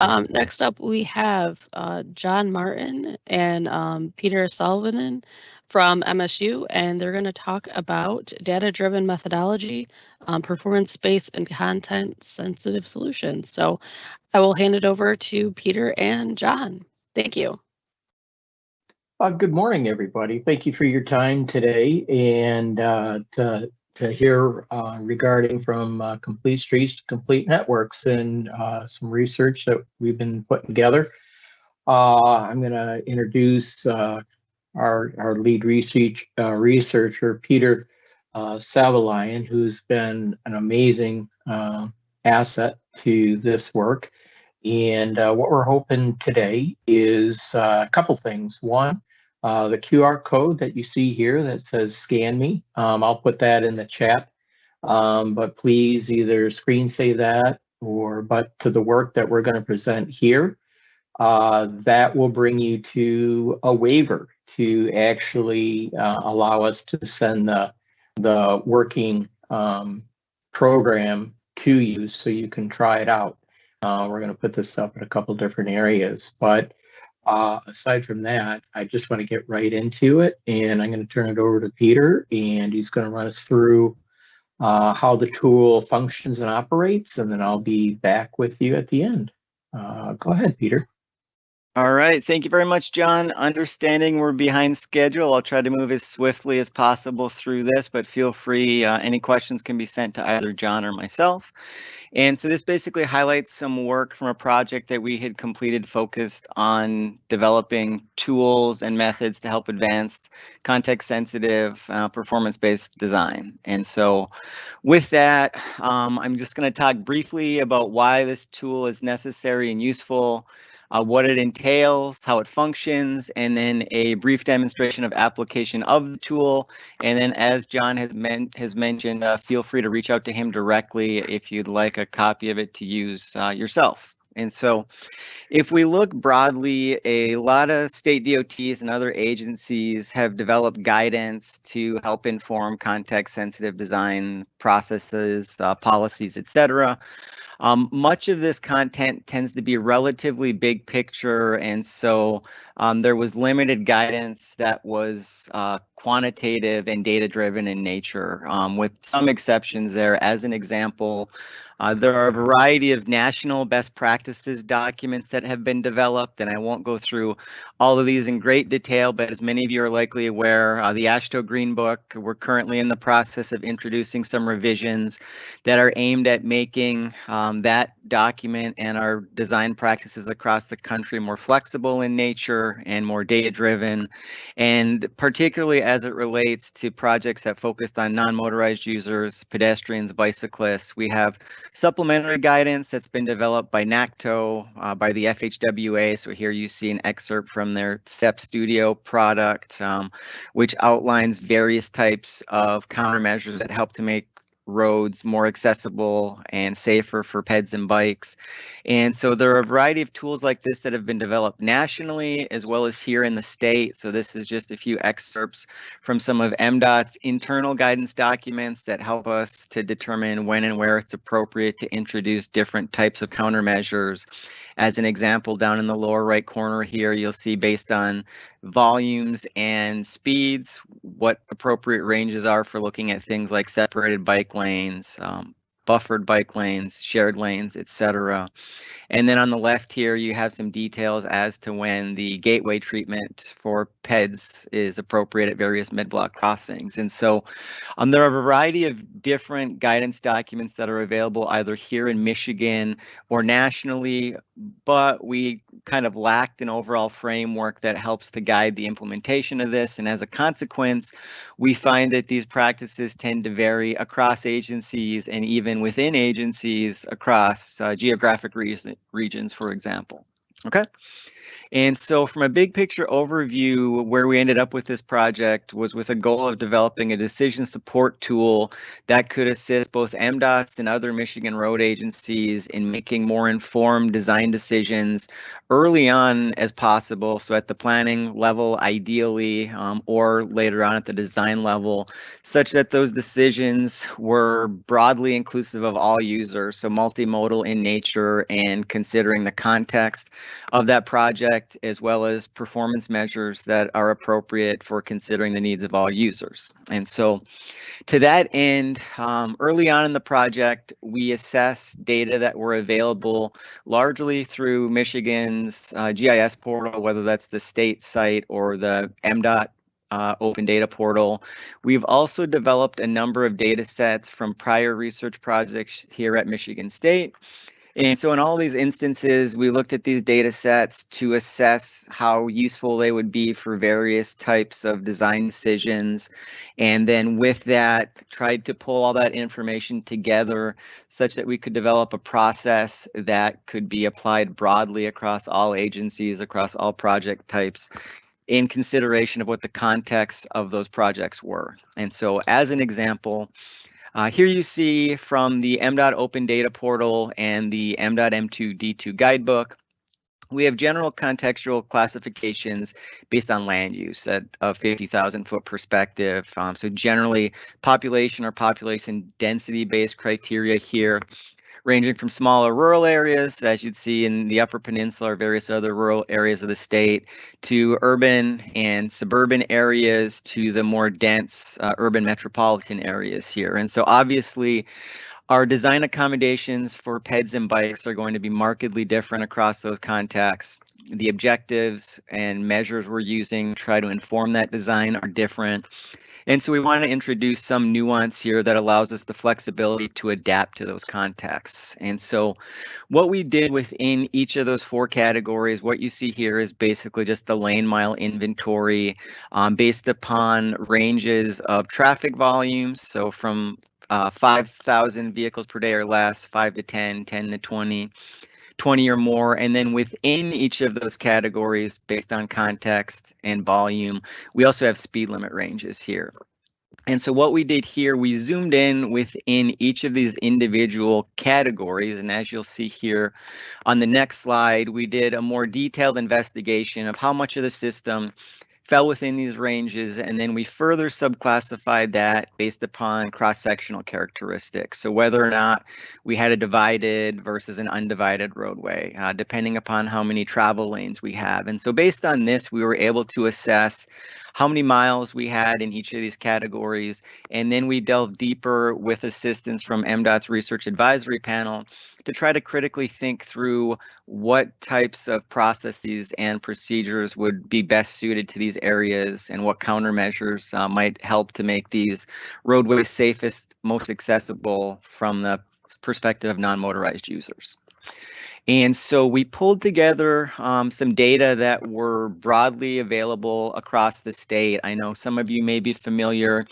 Next up, we have John Martin and Peter Salvanen from MSU, and they're going to talk about data-driven methodology, performance-based and content-sensitive solutions. So I will hand it over to Peter and John. Thank you. Good morning, everybody. Thank you for your time today and to hear regarding from Complete Streets to Complete Networks and some research that we've been putting together. I'm going to introduce our lead researcher, Peter Savalayan, who's been an amazing asset to this work. And what we're hoping today is a couple things. One, the QR code that you see here that says scan me. I'll put that in the chat, but please either screen save that but to the work that we're going to present here. That will bring you to a waiver to actually allow us to send the working program to you so you can try it out. We're going to put this up in a couple different areas, but aside from that, I just want to get right into it, and I'm going to turn it over to Peter, and he's going to run us through how the tool functions and operates, and then I'll be back with you at the end. Go ahead, Peter. All right, thank you very much, John. Understanding we're behind schedule, I'll try to move as swiftly as possible through this, but feel free, any questions can be sent to either John or myself. And so this basically highlights some work from a project that we had completed focused on developing tools and methods to help advance context-sensitive, performance-based design. And so with that, I'm just going to talk briefly about why this tool is necessary and useful, what it entails, how it functions, and then a brief demonstration of application of the tool. And then, as John has mentioned, feel free to reach out to him directly if you'd like a copy of it to use yourself. And so if we look broadly, a lot of state DOTs and other agencies have developed guidance to help inform context-sensitive design processes, policies, etc. Much of this content tends to be relatively big picture, and so there was limited guidance that was quantitative and data-driven in nature, with some exceptions there. As an example, there are a variety of national best practices documents that have been developed, and I won't go through all of these in great detail, but as many of you are likely aware, the AASHTO Green Book, we're currently in the process of introducing some revisions that are aimed at making that document and our design practices across the country more flexible in nature and more data-driven, and particularly as it relates to projects that focused on non-motorized users, pedestrians, bicyclists. We have supplementary guidance that's been developed by NACTO, by the FHWA. So here you see an excerpt from their STEP Studio product, which outlines various types of countermeasures that help to make roads more accessible and safer for peds and bikes. And so there are a variety of tools like this that have been developed nationally as well as here in the state. So this is just a few excerpts from some of MDOT's internal guidance documents that help us to determine when and where it's appropriate to introduce different types of countermeasures. As an example, down in the lower right corner here, you'll see based on volumes and speeds, what appropriate ranges are for looking at things like separated bike lanes, buffered bike lanes, shared lanes, etc. And then on the left here, you have some details as to when the gateway treatment for PEDs is appropriate at various mid-block crossings. And so there are a variety of different guidance documents that are available either here in Michigan or nationally, but we kind of lacked an overall framework that helps to guide the implementation of this. And as a consequence, we find that these practices tend to vary across agencies and even within agencies across geographic regions, for example. Okay. And so from a big picture overview, where we ended up with this project was with a goal of developing a decision support tool that could assist both MDOTs and other Michigan road agencies in making more informed design decisions early on as possible. So at the planning level, ideally, or later on at the design level, such that those decisions were broadly inclusive of all users, so multimodal in nature and considering the context of that project, as well as performance measures that are appropriate for considering the needs of all users. And so to that end, early on in the project, we assessed data that were available largely through Michigan's GIS portal, whether that's the state site or the MDOT open data portal. We've also developed a number of data sets from prior research projects here at Michigan State. And so in all these instances, we looked at these data sets to assess how useful they would be for various types of design decisions. And then with that, tried to pull all that information together such that we could develop a process that could be applied broadly across all agencies, across all project types, in consideration of what the context of those projects were. And so as an example, here you see from the MDOT Open Data Portal and the MDOT M2D2 Guidebook, we have general contextual classifications based on land use at a 50,000 foot perspective. So generally population or population density based criteria here, ranging from smaller rural areas, as you'd see in the Upper Peninsula or various other rural areas of the state, to urban and suburban areas, to the more dense urban metropolitan areas here. And so obviously, our design accommodations for PEDs and bikes are going to be markedly different across those contexts. The objectives and measures we're using to try to inform that design are different. And so we want to introduce some nuance here that allows us the flexibility to adapt to those contexts. And so what we did within each of those four categories, what you see here is basically just the lane mile inventory based upon ranges of traffic volumes. So from 5,000 vehicles per day or less, 5 to 10, 10 to 20. 20 or more, and then within each of those categories, based on context and volume, we also have speed limit ranges here. And so what we did here, we zoomed in within each of these individual categories, and as you'll see here on the next slide, we did a more detailed investigation of how much of the system fell within these ranges, and then we further subclassified that based upon cross-sectional characteristics. So whether or not we had a divided versus an undivided roadway, depending upon how many travel lanes we have. And so based on this, we were able to assess how many miles we had in each of these categories, and then we delved deeper with assistance from MDOT's Research Advisory Panel to try to critically think through what types of processes and procedures would be best suited to these areas and what countermeasures might help to make these roadways safest, most accessible from the perspective of non-motorized users. And so we pulled together some data that were broadly available across the state. I know some of you may be familiar.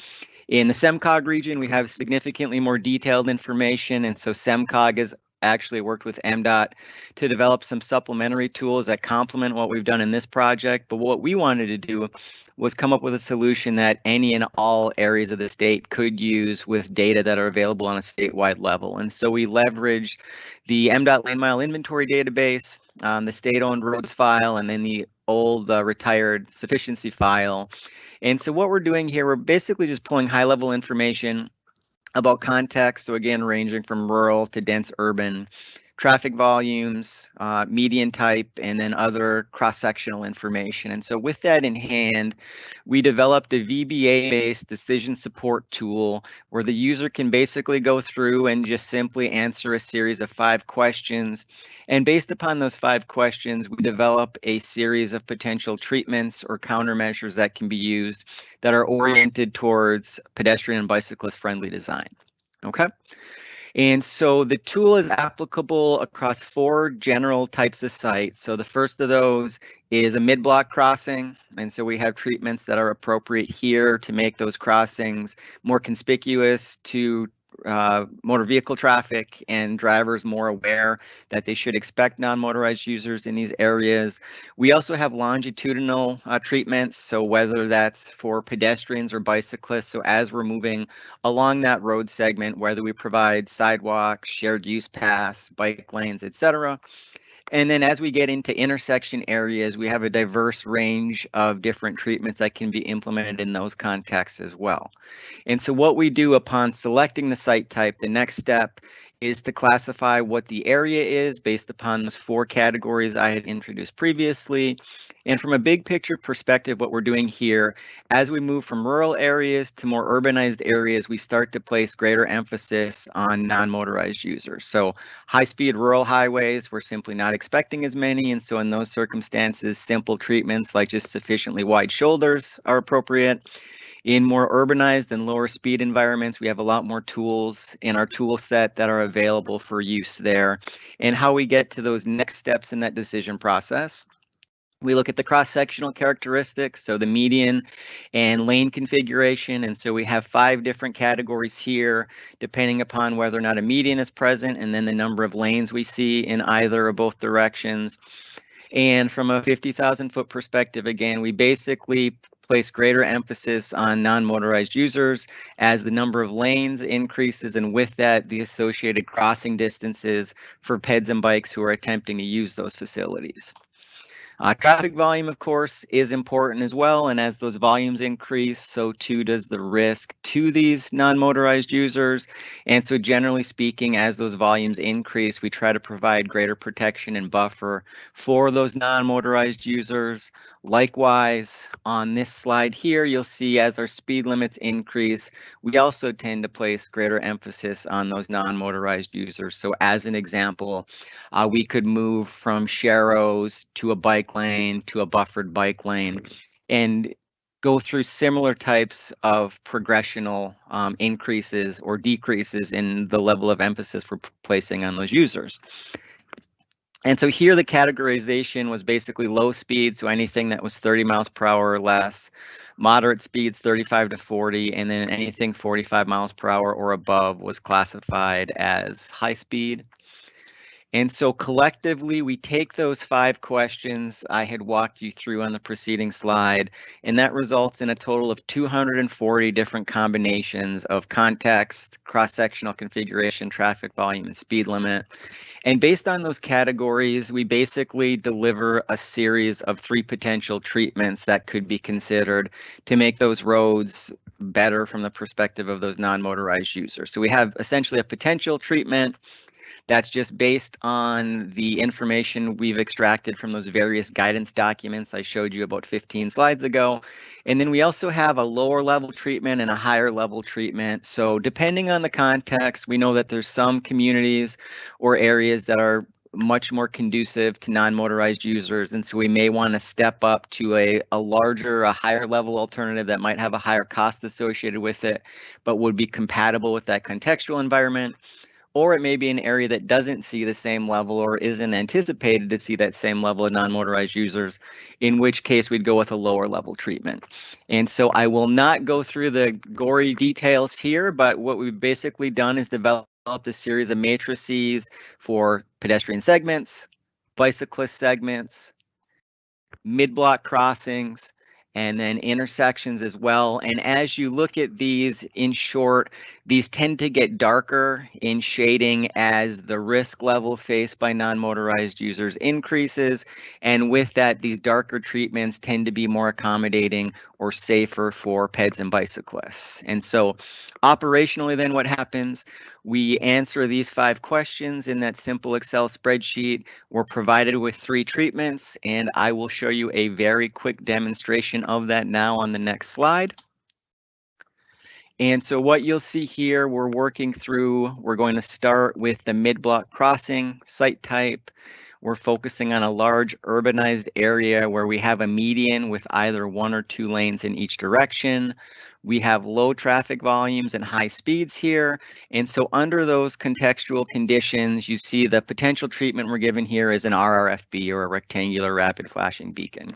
In the SEMCOG region, we have significantly more detailed information, and so SEMCOG has actually worked with MDOT to develop some supplementary tools that complement what we've done in this project. But what we wanted to do was come up with a solution that any and all areas of the state could use with data that are available on a statewide level. And so we leveraged the MDOT lane mile inventory database, the state-owned roads file, and then the old retired sufficiency file. And so what we're doing here, we're basically just pulling high-level information about context, so again, ranging from rural to dense urban, traffic volumes, median type, and then other cross-sectional information. And so with that in hand, we developed a VBA-based decision support tool where the user can basically go through and just simply answer a series of 5 questions. And based upon those 5 questions, we develop a series of potential treatments or countermeasures that can be used that are oriented towards pedestrian and bicyclist friendly design. Okay. And so the tool is applicable across 4 general types of sites. So the first of those is a mid-block crossing. And so we have treatments that are appropriate here to make those crossings more conspicuous to motor vehicle traffic and drivers more aware that they should expect non-motorized users in these areas. We also have longitudinal treatments, so whether that's for pedestrians or bicyclists, so as we're moving along that road segment, whether we provide sidewalks, shared use paths, bike lanes, etc. And then as we get into intersection areas, we have a diverse range of different treatments that can be implemented in those contexts as well. And so what we do upon selecting the site type, the next step is to classify what the area is based upon those 4 categories I had introduced previously. And from a big picture perspective, what we're doing here, as we move from rural areas to more urbanized areas, we start to place greater emphasis on non-motorized users. So high-speed rural highways, we're simply not expecting as many. And so in those circumstances, simple treatments like just sufficiently wide shoulders are appropriate. In more urbanized and lower speed environments, we have a lot more tools in our tool set that are available for use there. And how we get to those next steps in that decision process. We look at the cross-sectional characteristics, so the median and lane configuration. And so we have 5 different categories here, depending upon whether or not a median is present, and then the number of lanes we see in either or both directions. And from a 50,000 foot perspective, again, we basically place greater emphasis on non-motorized users as the number of lanes increases, and with that, the associated crossing distances for peds and bikes who are attempting to use those facilities. Traffic volume, of course, is important as well, and as those volumes increase, so too does the risk to these non-motorized users. And so generally speaking, as those volumes increase, we try to provide greater protection and buffer for those non-motorized users. Likewise, on this slide here, you'll see as our speed limits increase, we also tend to place greater emphasis on those non-motorized users. So as an example, we could move from sharrows to a bike lane to a buffered bike lane and go through similar types of progressional increases or decreases in the level of emphasis we're placing on those users. And so here the categorization was basically low speed, so anything that was 30 miles per hour or less, moderate speeds 35 to 40, and then anything 45 miles per hour or above was classified as high speed. And so collectively, we take those 5 questions I had walked you through on the preceding slide, and that results in a total of 240 different combinations of context, cross-sectional configuration, traffic volume, and speed limit. And based on those categories, we basically deliver a series of 3 potential treatments that could be considered to make those roads better from the perspective of those non-motorized users. So we have essentially a potential treatment that's just based on the information we've extracted from those various guidance documents I showed you about 15 slides ago. And then we also have a lower level treatment and a higher level treatment. So depending on the context, we know that there's some communities or areas that are much more conducive to non-motorized users. And so we may want to step up to a larger, a higher level alternative that might have a higher cost associated with it, but would be compatible with that contextual environment. Or it may be an area that doesn't see the same level or isn't anticipated to see that same level of non-motorized users, in which case we'd go with a lower level treatment. And so I will not go through the gory details here, but what we've basically done is developed a series of matrices for pedestrian segments, bicyclist segments, mid-block crossings, and then intersections as well. And as you look at these, in short, these tend to get darker in shading as the risk level faced by non-motorized users increases. And with that, these darker treatments tend to be more accommodating or safer for peds and bicyclists. And so operationally then what happens? We answer these 5 questions in that simple Excel spreadsheet. We're provided with 3 treatments, and I will show you a very quick demonstration of that now on the next slide. And so what you'll see here, we're working through, we're going to start with the mid-block crossing site type. We're focusing on a large urbanized area where we have a median with either 1 or 2 lanes in each direction. We have low traffic volumes and high speeds here. And so under those contextual conditions, you see the potential treatment we're given here is an RRFB, or a rectangular rapid flashing beacon.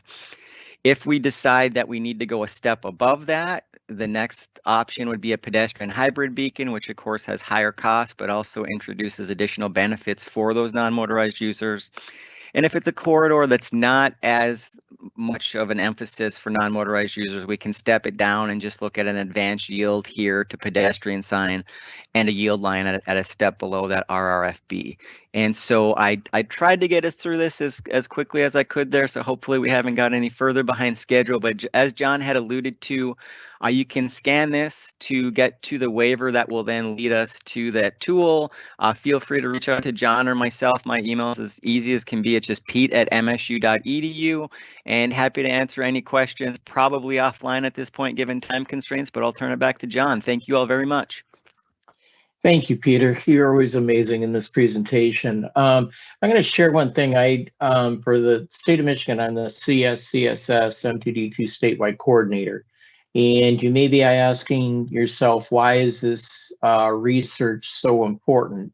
If we decide that we need to go a step above that, The next option would be a pedestrian hybrid beacon, which of course has higher cost, but also introduces additional benefits for those non-motorized users. And if it's a corridor that's not as much of an emphasis for non-motorized users, we can step it down and just look at an advanced yield here to pedestrian sign and a yield line at a step below that RRFB. And so I tried to get us through this as quickly as I could there. So hopefully we haven't got any further behind schedule. But as John had alluded to, you can scan this to get to the waiver that will then lead us to that tool. Feel free to reach out to John or myself. My email is as easy as can be. It's just pete@msu.edu, and happy to answer any questions, probably offline at this point given time constraints, but I'll turn it back to John. Thank you all very much. Thank you, Peter. You're always amazing in this presentation. I'm going to share one thing. For the state of Michigan, I'm the CSCSS MTD2 statewide coordinator. And you may be asking yourself, why is this research so important?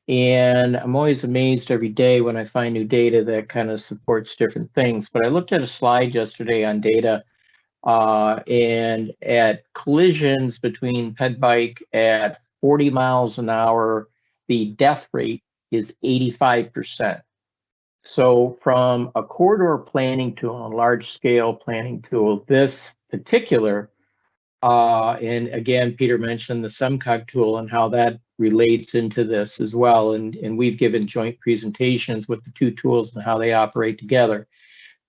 And I'm always amazed every day when I find new data that kind of supports different things. But I looked at a slide yesterday on data and at collisions between ped bike at 40 miles an hour, the death rate is 85%. So from a corridor planning tool, a large scale planning tool, this particular, and again, Peter mentioned the SEMCOG tool and how that relates into this as well. And we've given joint presentations with the two tools and how they operate together.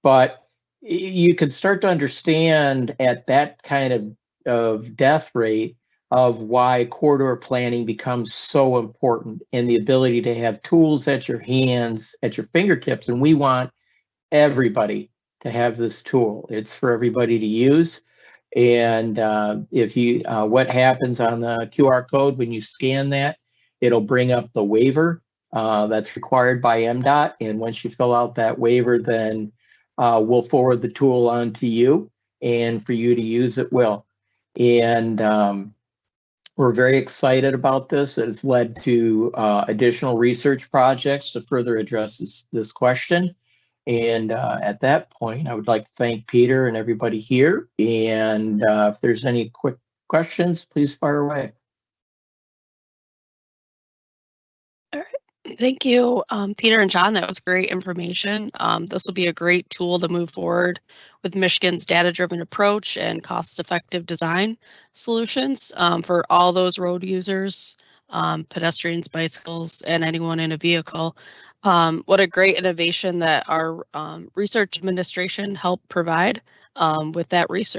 But you can start to understand at that kind of death rate of why corridor planning becomes so important, and the ability to have tools at your hands, at your fingertips. And we want everybody to have this tool. It's for everybody to use. And if you, what happens on the QR code when you scan that, it'll bring up the waiver that's required by MDOT. And once you fill out that waiver, then we'll forward the tool on to you, and for you to use it will. And we're very excited about this. It's led to additional research projects to further address this question. And at that point, I would like to thank Peter and everybody here. And if there's any quick questions, please fire away. Thank you, Peter and John. That was great information. This will be a great tool to move forward with Michigan's data-driven approach and cost-effective design solutions for all those road users, pedestrians, bicycles, and anyone in a vehicle. What a great innovation that our research administration helped provide with that research.